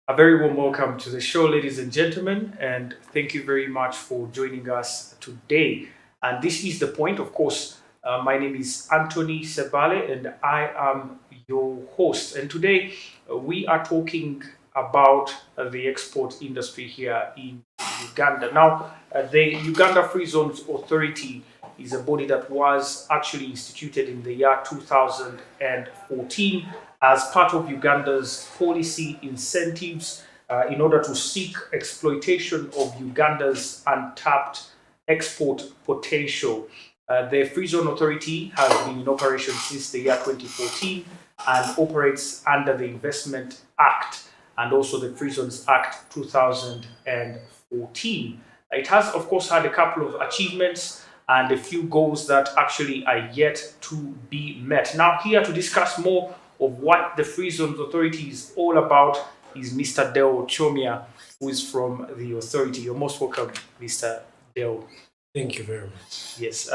A very warm welcome to the show, ladies and gentlemen, and thank you very much for joining us today. And this is the point, of course. My name is Anthony Sebale, and I am your host. And today we are talking about the export industry here in Uganda. Now, the Uganda Free Zones Authority is a body that was actually instituted in the year 2014 as part of Uganda's policy incentives in order to seek exploitation of Uganda's untapped export potential. The Free Zone Authority has been in operation since the year 2014 and operates under the Investment Act and also the Free Zones Act 2014. It has, of course, had a couple of achievements and a few goals that actually are yet to be met. Now, here to discuss more of what the Free Zones Authority is all about is Mr. Deo Chomia, who is from the authority. You're most welcome, Mr. Deo. Thank you very much. Yes.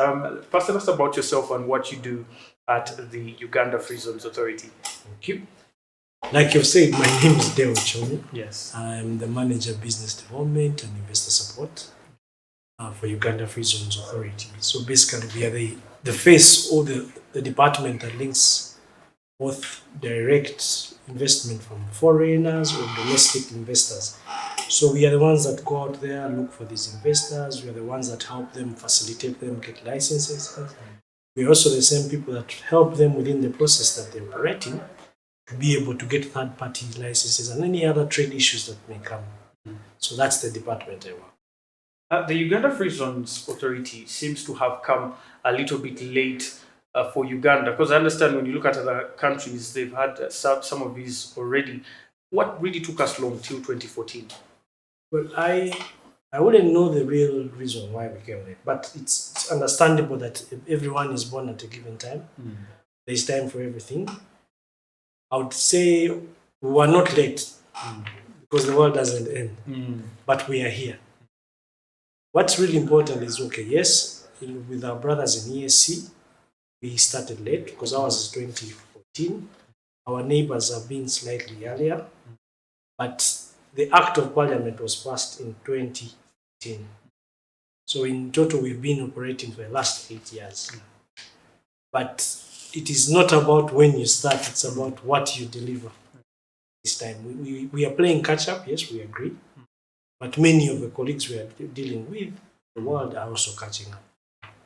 First, tell us about yourself and what you do at the Uganda Free Zones Authority. Thank you. Like you've said, my name is Deo Chomia. Yes. I'm the Manager Business Development and Investor Support for Uganda Free Zones Authority. So basically, we are the face or the department that links both direct investment from foreigners or domestic investors. So we are the ones that go out there, look for these investors. We are the ones that help them, facilitate them, get licenses. We are also the same people that help them within the process that they're operating to be able to get third-party licenses and any other trade issues that may come. So that's the department I work. The Uganda Free Zones Authority seems to have come a little bit late for Uganda, because I understand when you look at other countries, they've had some of these already. What really took us long till 2014? Well, I wouldn't know the real reason why we came late, but it's understandable that everyone is born at a given time. There's time for everything. I would say we were not late because the world doesn't end, but we are here. What's really important is, okay, yes, with our brothers in ESC, we started late because ours is 2014. Our neighbors have been slightly earlier, but the Act of Parliament was passed in 2015. So in total, we've been operating for the last 8 years. But it is not about when you start, it's about what you deliver this time. We are playing catch up, yes, we agree. But many of the colleagues we are dealing with, the world are also catching up.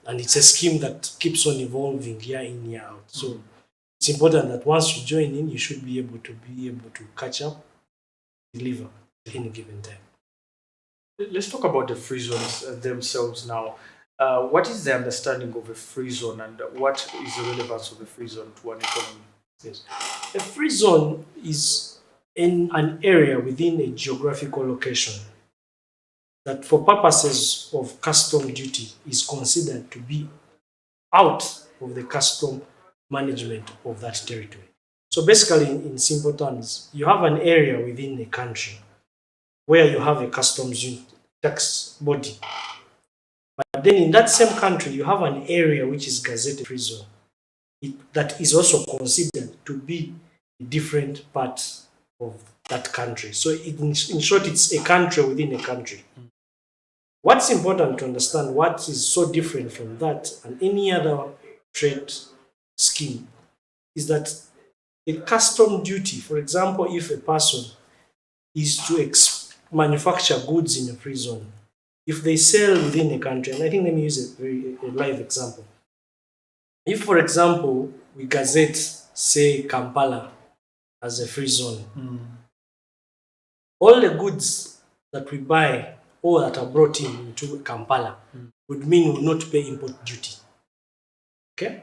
And it's a scheme that keeps on evolving year in, year out. So it's important that once you join in, you should be able to catch up, deliver at any given time. Let's talk about the free zones themselves now. What is the understanding of a free zone, and what is the relevance of a free zone to an economy? Yes. A free zone is in an area within a geographical location that for purposes of custom duty is considered to be out of the custom management of that territory. So basically, in simple terms, you have an area within a country where you have a customs tax body. But then in that same country, you have an area which is gazetted free zone that is also considered to be a different part of that country. So in short, it's a country within a country. What's important to understand, what is so different from that and any other trade scheme, is that a custom duty, for example, if a person is to manufacture goods in a free zone, if they sell within a country, and I think let me use a live example. If, for example, we gazette, say, Kampala as a free zone, all the goods that we buy or that are brought into Kampala would mean we will not pay import duty. Okay?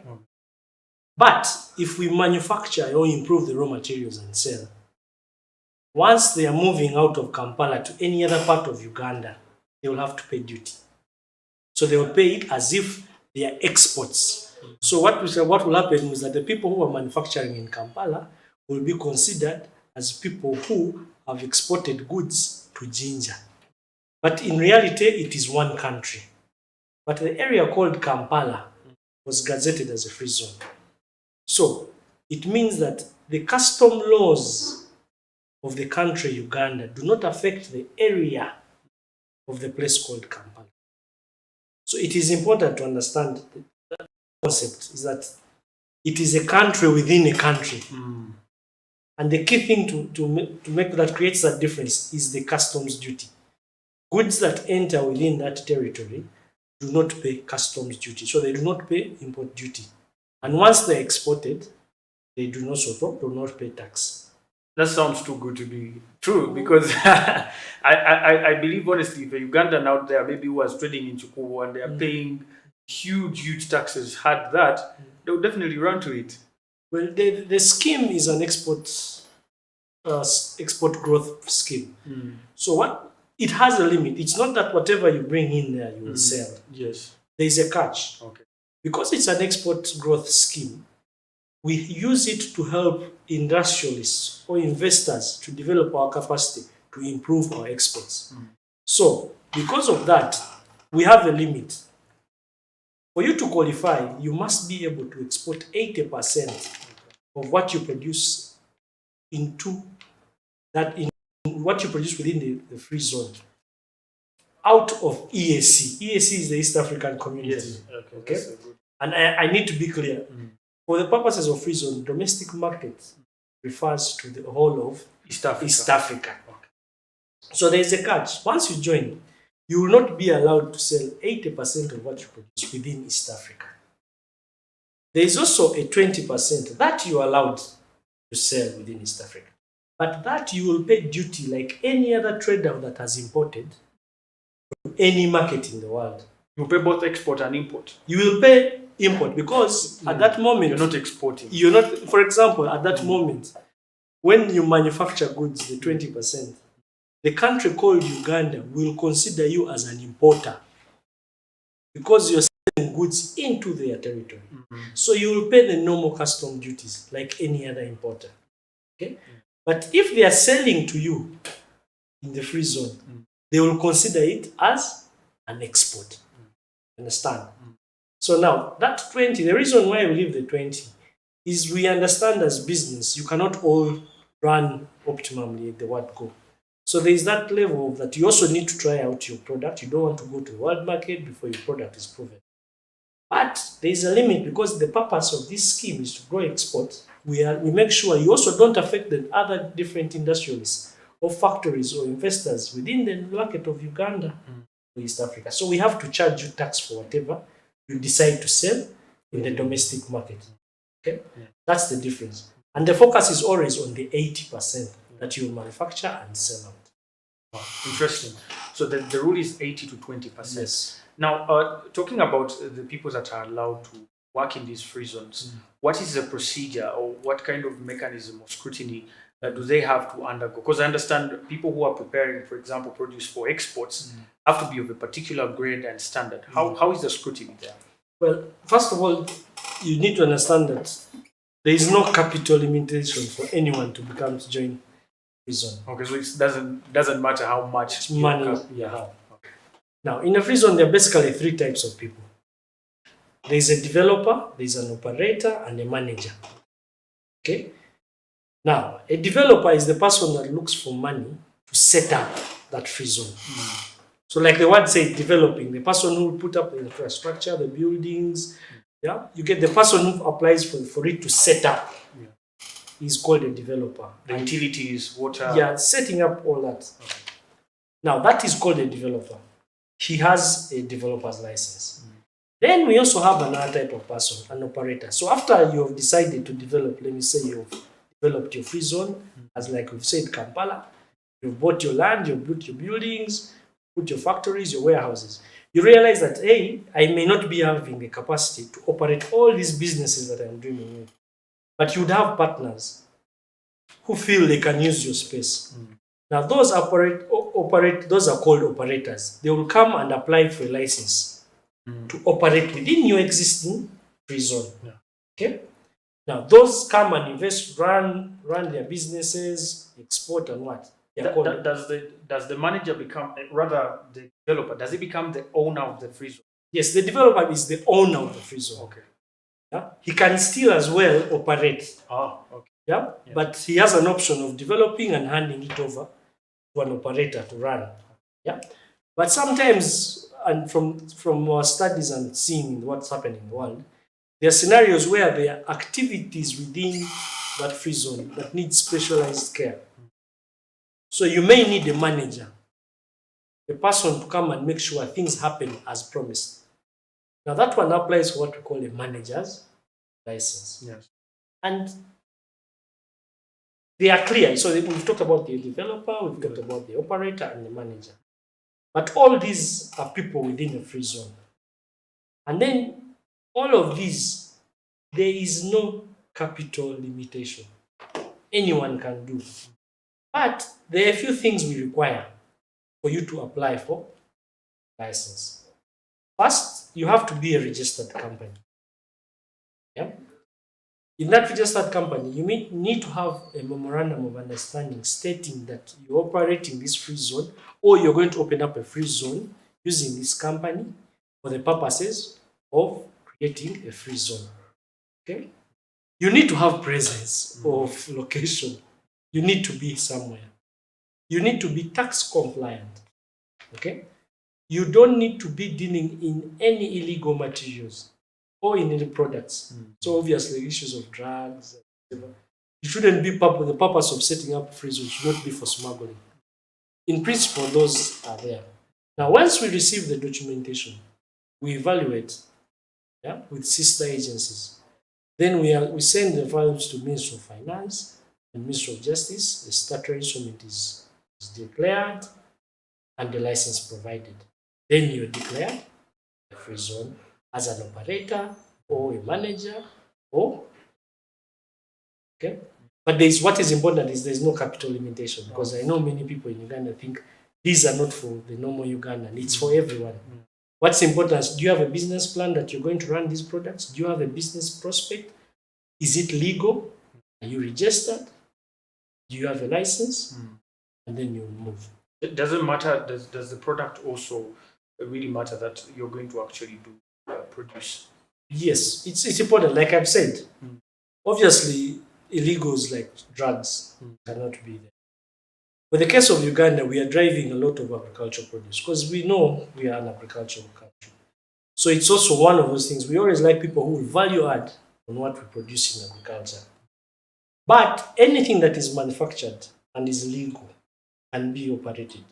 But if we manufacture or improve the raw materials and sell, once they are moving out of Kampala to any other part of Uganda, they will have to pay duty. So they will pay it as if they are exports. So what will happen is that the people who are manufacturing in Kampala will be considered as people who have exported goods to Jinja. But in reality, it is one country. But the area called Kampala was gazetted as a free zone. So it means that the custom laws of the country Uganda do not affect the area of the place called Kampala. So it is important to understand the concept is that it is a country within a country. And the key thing to make that creates that difference is the customs duty. Goods that enter within that territory do not pay customs duty. So they do not pay import duty. And once they're exported, they do not pay tax. That sounds too good to be true, because I believe honestly, if a Ugandan out there maybe who was trading in Chukubu and they are paying huge taxes, had that, they would definitely run to it. Well, the scheme is an export growth scheme. So what it has a limit. It's not that whatever you bring in there you will sell. Yes. There is a catch. Okay. Because it's an export growth scheme, we use it to help industrialists or investors to develop our capacity to improve our exports. So because of that, we have a limit. For you to qualify, you must be able to export 80% of what you produce into that, in what you produce within the free zone, out of EAC. EAC is the East African Community. Yes. Okay. And I need to be clear. For the purposes of free zone, domestic market refers to the whole of East Africa. East Africa. Okay. So there is a catch. Once you join, you will not be allowed to sell 80% of what you produce within East Africa. There is also a 20% that you are allowed to sell within East Africa. But that you will pay duty like any other trader that has imported from any market in the world. You pay both export and import. You will pay import because at that moment you're not exporting. You're not, for example, at that moment, when you manufacture goods, the 20%, the country called Uganda will consider you as an importer because you're selling goods into their territory. So you will pay the normal custom duties like any other importer. Okay? But if they are selling to you in the free zone, they will consider it as an export. Understand? So now, that 20, the reason why we leave the 20 is we understand as business, you cannot all run optimally at the word go. So there is that level that you also need to try out your product. You don't want to go to the world market before your product is proven. But there is a limit because the purpose of this scheme is to grow export. We make sure you also don't affect the other different industrialists or factories or investors within the market of Uganda or East Africa. So we have to charge you tax for whatever you decide to sell in the domestic market. Okay? That's the difference. And the focus is always on the 80% that you manufacture and sell out. Wow, interesting. So the rule is 80 to 20%. Yes. Now, talking about the people that are allowed to work in these free zones, what is the procedure or what kind of mechanism of scrutiny do they have to undergo? Because I understand people who are preparing, for example, produce for exports have to be of a particular grade and standard. How is the scrutiny there? Well, first of all, you need to understand that there is no capital limitation for anyone to join free zone. Okay, so it doesn't matter how much money you have. Okay. Now, in a free zone, there are basically 3 types of people. There is a developer, there is an operator, and a manager. Okay? Now, a developer is the person that looks for money to set up that free zone. So like the word says, developing, the person who will put up the infrastructure, the buildings, you get the person who applies for it to set up. He's called a developer. The utilities, water. Setting up all that. Okay. Now, that is called a developer. He has a developer's license. Then we also have another type of person, an operator. So after you have decided to develop, let me say you've developed your free zone, as like we've said, Kampala, you've bought your land, you've built your buildings, put your factories, your warehouses. You realize that, hey, I may not be having the capacity to operate all these businesses that I'm dreaming with. But you'd have partners who feel they can use your space. Now, those those are called operators. They will come and apply for a license to operate within your existing free zone. Okay? Now, those come and invest, run their businesses, export and what? Does the manager become, rather the developer, does he become the owner of the free zone? Yes, the developer is the owner of the free zone. Okay. He can still as well operate. Okay. Yeah? But he has an option of developing and handing it over to an operator to run. Yeah. But sometimes, and from our studies and seeing what's happening in the world, there are scenarios where there are activities within that free zone that need specialized care. So you may need a manager, a person to come and make sure things happen as promised. Now that one applies for what we call a manager's license. Yes. And they are clear. So we've talked about the developer, we've talked about the operator and the manager. But all these are people within a free zone. And then all of these, there is no capital limitation. Anyone can do. But there are a few things we require for you to apply for license. First, you have to be a registered company. Yeah? In that registered company, you need to have a memorandum of understanding stating that you're operating this free zone, or you're going to open up a free zone using this company for the purposes of creating a free zone. Okay? You need to have presence of location. You need to be somewhere. You need to be tax compliant. Okay? You don't need to be dealing in any illegal materials or in any products. So obviously issues of drugs, whatever. It shouldn't be the purpose of setting up a free zone should not be for smuggling. In principle, those are there. Now, once we receive the documentation, we evaluate with sister agencies. Then we send the files to Ministry of Finance and Ministry of Justice. The statutory instrument is declared and the license provided. Then you're declared a free zone as an operator or a manager or okay. But what is important is there's no capital limitation, because I know many people in Uganda think these are not for the normal Ugandan, it's for everyone. What's important is, do you have a business plan that you're going to run these products? Do you have a business prospect? Is it legal? Are you registered? Do you have a license? And then you move. It doesn't matter, does the product also really matter that you're going to actually produce? Yes, it's important. Like I've said, obviously illegals like drugs cannot be there. For the case of Uganda, we are driving a lot of agricultural produce because we know we are an agricultural country. So it's also one of those things. We always like people who will value add on what we produce in agriculture. But anything that is manufactured and is legal can be operated.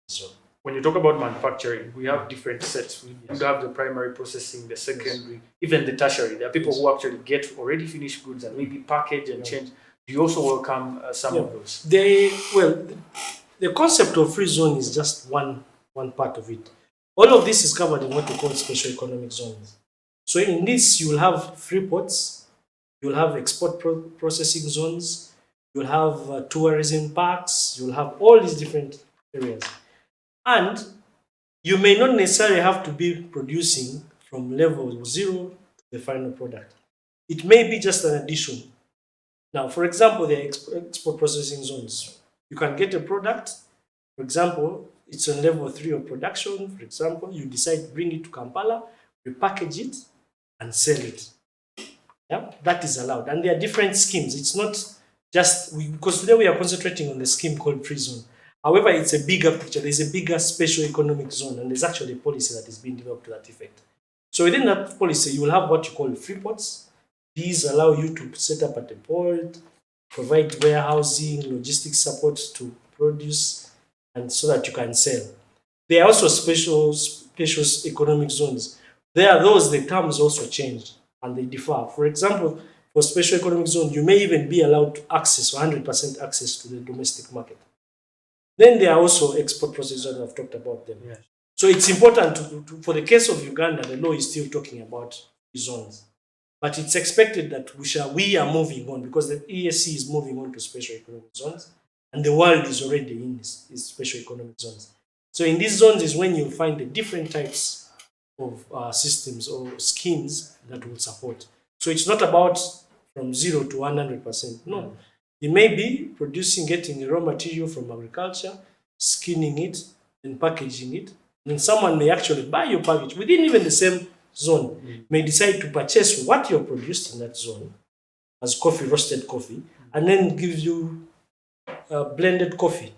So when you talk about manufacturing, we have different sets. We have the primary processing, the secondary, even the tertiary. There are people who actually get already finished goods and maybe package and change. Do you also welcome some of those? The concept of free zone is just one part of it. All of this is covered in what we call special economic zones. So in this, you will have free ports, you will have export processing zones, you will have tourism parks, you will have all these different areas. And you may not necessarily have to be producing from level 0 to the final product. It may be just an addition. Now, for example, the export processing zones. You can get a product, for example, it's on level 3 of production. For example, you decide to bring it to Kampala, repackage it, and sell it. Yeah, that is allowed. And there are different schemes. It's not just, because today we are concentrating on the scheme called free zone. However, it's a bigger picture. There's a bigger special economic zone, and there's actually a policy that is being developed to that effect. So within that policy, you will have what you call free ports. These allow you to set up at a port, provide warehousing, logistics support to produce, and so that you can sell. There are also special economic zones. There are those, the terms also change and they differ. For example, for special economic zone, you may even be allowed to access 100% access to the domestic market. Then there are also export processing zones. I've talked about them. Yes. So it's important for the case of Uganda, the law is still talking about zones. But it's expected that we are moving on, because the EAC is moving on to special economic zones, and the world is already in these special economic zones. So in these zones is when you find the different types of systems or schemes that will support. So it's not about from 0 to 100%. No. You may be getting the raw material from agriculture, skinning it, and packaging it. And someone may actually buy your package within even the same zone, may decide to purchase what you're produced in that zone as coffee, roasted coffee, and then gives you blended coffee.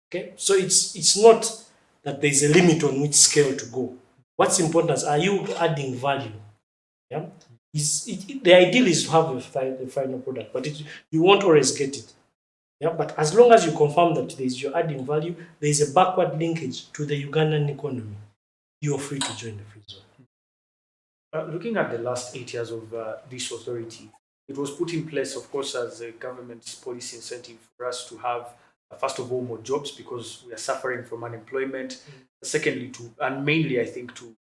Okay, so it's not that there's a limit on which scale to go. What's important is, are you adding value? Yeah, the ideal is to have a final product, but you won't always get it. Yeah, but as long as you confirm that you're adding value, there is a backward linkage to the Ugandan economy, you are free to join the free zone. Looking at the last 8 years of this authority, it was put in place, of course, as a government's policy incentive for us to have, first of all, more jobs because we are suffering from unemployment. Secondly, and mainly, I think, to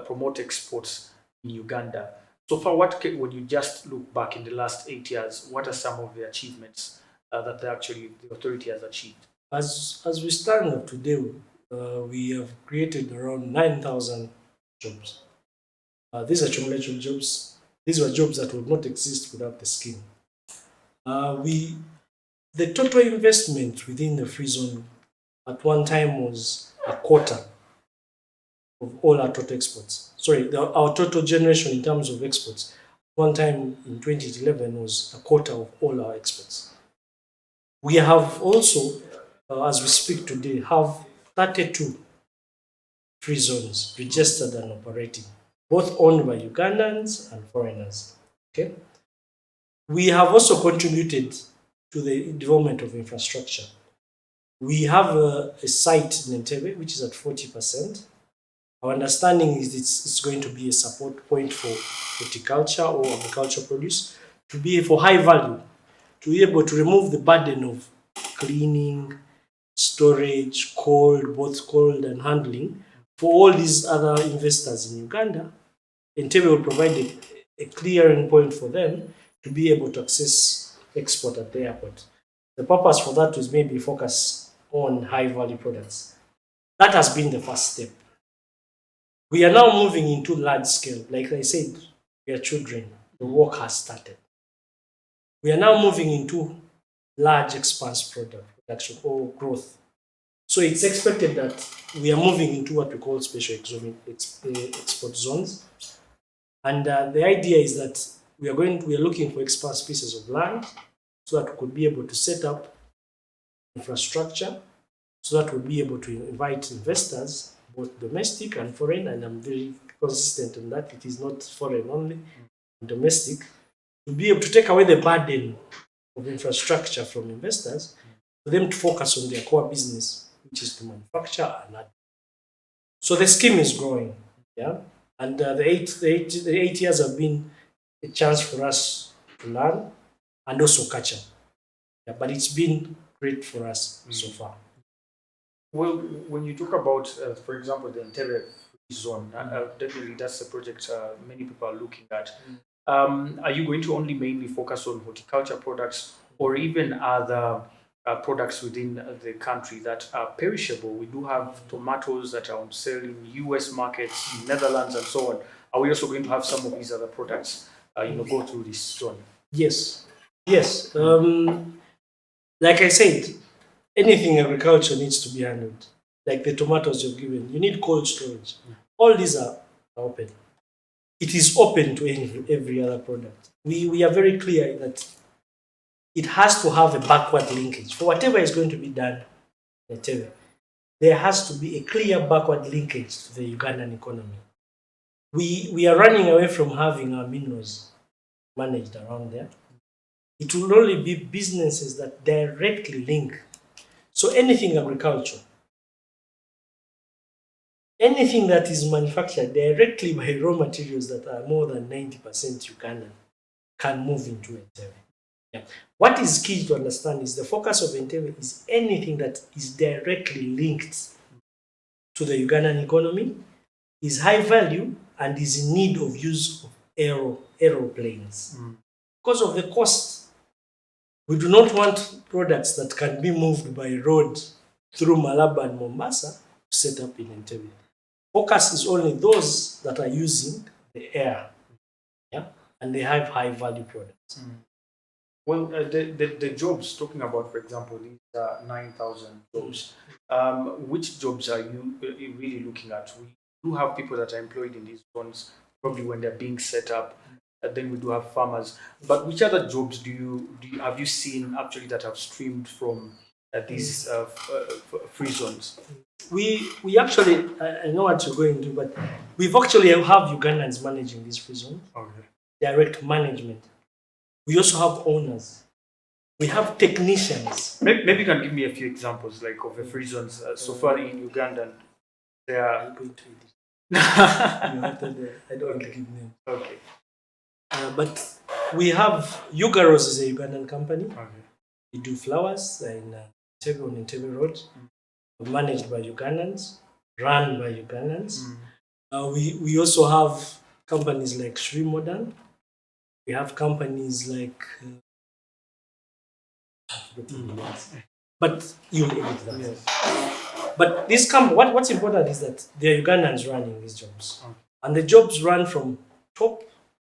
promote exports in Uganda. So far, when you just look back in the last 8 years, what are some of the achievements that the authority has achieved? As we stand up today, we have created around 9,000 jobs. These are cumulative jobs. These were jobs that would not exist without the scheme. The total investment within the free zone at one time was a quarter of all our total exports. Sorry, our total generation in terms of exports one time in 2011 was a quarter of all our exports. We have also, as we speak today, have 32 free zones registered and operating, both owned by Ugandans and foreigners. Okay. We have also contributed to the development of infrastructure. We have a site in Entebbe, which is at 40%. Our understanding is it's going to be a support point for horticulture or agricultural produce, to be for high value, to be able to remove the burden of cleaning, storage, both cold and handling for all these other investors in Uganda. Entebbe will provide a clearing point for them to be able to access export at the airport. The purpose for that is maybe focus on high value products. That has been the first step. We are now moving into large scale. Like I said, we are children. The work has started. We are now moving into large expanse production or growth. So it's expected that we are moving into what we call special export zones. And the idea is that we are looking for expanse pieces of land so that we could be able to set up infrastructure, so that we'll be able to invite investors, both domestic and foreign, and I'm very consistent on that. It is not foreign only, domestic, to be able to take away the burden of infrastructure from investors, for them to focus on their core business, which is to manufacture and add. So the scheme is growing, yeah, and the 8 years have been a chance for us to learn and also catch up. Yeah, but it's been great for us so far. Well, when you talk about, for example, the Entebbe free zone, definitely that's a project many people are looking at. Are you going to only mainly focus on horticulture products or even other products within the country that are perishable? We do have tomatoes that are on sale in US markets, in Netherlands, and so on. Are we also going to have some of these other products, go through this zone? Yes. Like I said, anything agriculture needs to be handled. Like the tomatoes you've given, you need cold storage. All these are open. It is open to every other product. We are very clear that it has to have a backward linkage. For whatever is going to be done, there has to be a clear backward linkage to the Ugandan economy. We are running away from having our minerals managed around there. It will only be businesses that directly link. So anything agriculture, anything that is manufactured directly by raw materials that are more than 90% Ugandan can move into Entebbe. Yeah. What is key to understand is the focus of Entebbe is anything that is directly linked to the Ugandan economy, is high value, and is in need of use of aeroplanes. Because of the cost, we do not want products that can be moved by road through Malaba and Mombasa to set up in Entebbe. Focus is only those that are using the air, yeah, and they have high value products. Well, the jobs, talking about, for example, these 9,000 jobs, which jobs are you really looking at? We do have people that are employed in these zones, probably when they're being set up. then we do have farmers. But which other jobs have you seen actually that have streamed from these free zones? We actually, I know what you're going to, but we've actually have Ugandans managing these free zones, Okay. direct management. We also have owners. We have technicians. Maybe you can give me a few examples like of the free zones so far in Uganda. They are. I'm going to edit. I don't want to give names. Okay. But we have Ugaros is a Ugandan company. Okay. We do flowers in Entebbe on Entebbe Road, managed by Ugandans, run by Ugandans. We also have companies like Shri Modern. We have companies like, but you'll edit that. Yes. But this what's important is that they're Ugandans running these jobs, Okay. and the jobs run from top.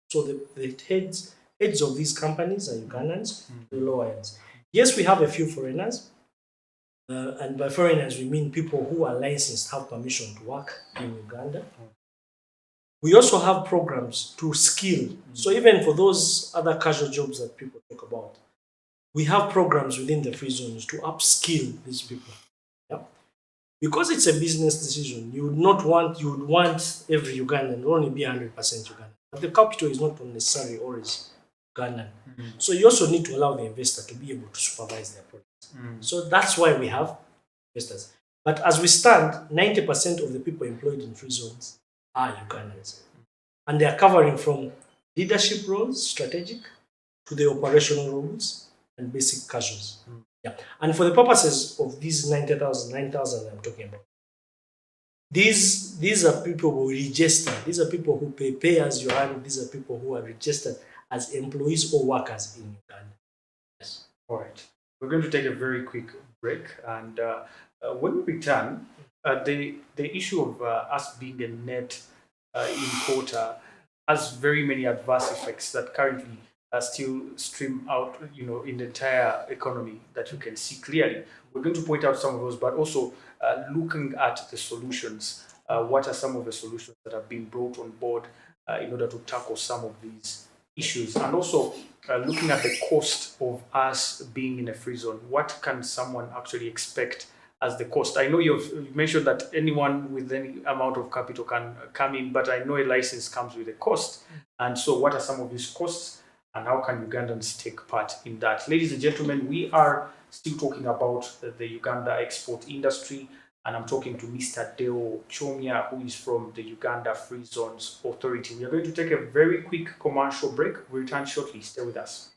So the heads of these companies are Ugandans, the lower ends. Yes, we have a few foreigners, and by foreigners we mean people who are licensed, have permission to work in Uganda. We also have programs to skill. So even for those other casual jobs that people talk about, we have programs within the free zones to upskill these people. Yeah? Because it's a business decision, you would want every Ugandan to only be 100% Ugandan. But the capital is not necessarily always Ugandan. So you also need to allow the investor to be able to supervise their projects. So that's why we have investors. But as we stand, 90% of the people employed in free zones are Ugandans. And they are covering from leadership roles, strategic, to the operational roles and basic casuals. Yeah. And for the purposes of these 9,000 I'm talking about, these are people who register. These are people who pay as you earn. These are people who are registered as employees or workers in Uganda. Yes. All right. We're going to take a very quick break, and when we return, the issue of us being a net importer has very many adverse effects that currently still stream out, in the entire economy that you can see clearly. We're going to point out some of those, but also looking at the solutions. What are some of the solutions that have been brought on board in order to tackle some of these issues? And also looking at the cost of us being in a free zone. What can someone actually expect as the cost? I know you've mentioned that anyone with any amount of capital can come in, but I know a license comes with a cost. And so what are some of these costs, and how can Ugandans take part in that? Ladies and gentlemen, we are still talking about the Uganda export industry, and I'm talking to Mr. Deo Chomia, who is from the Uganda Free Zones Authority. We are going to take a very quick commercial break. We'll return shortly. Stay with us.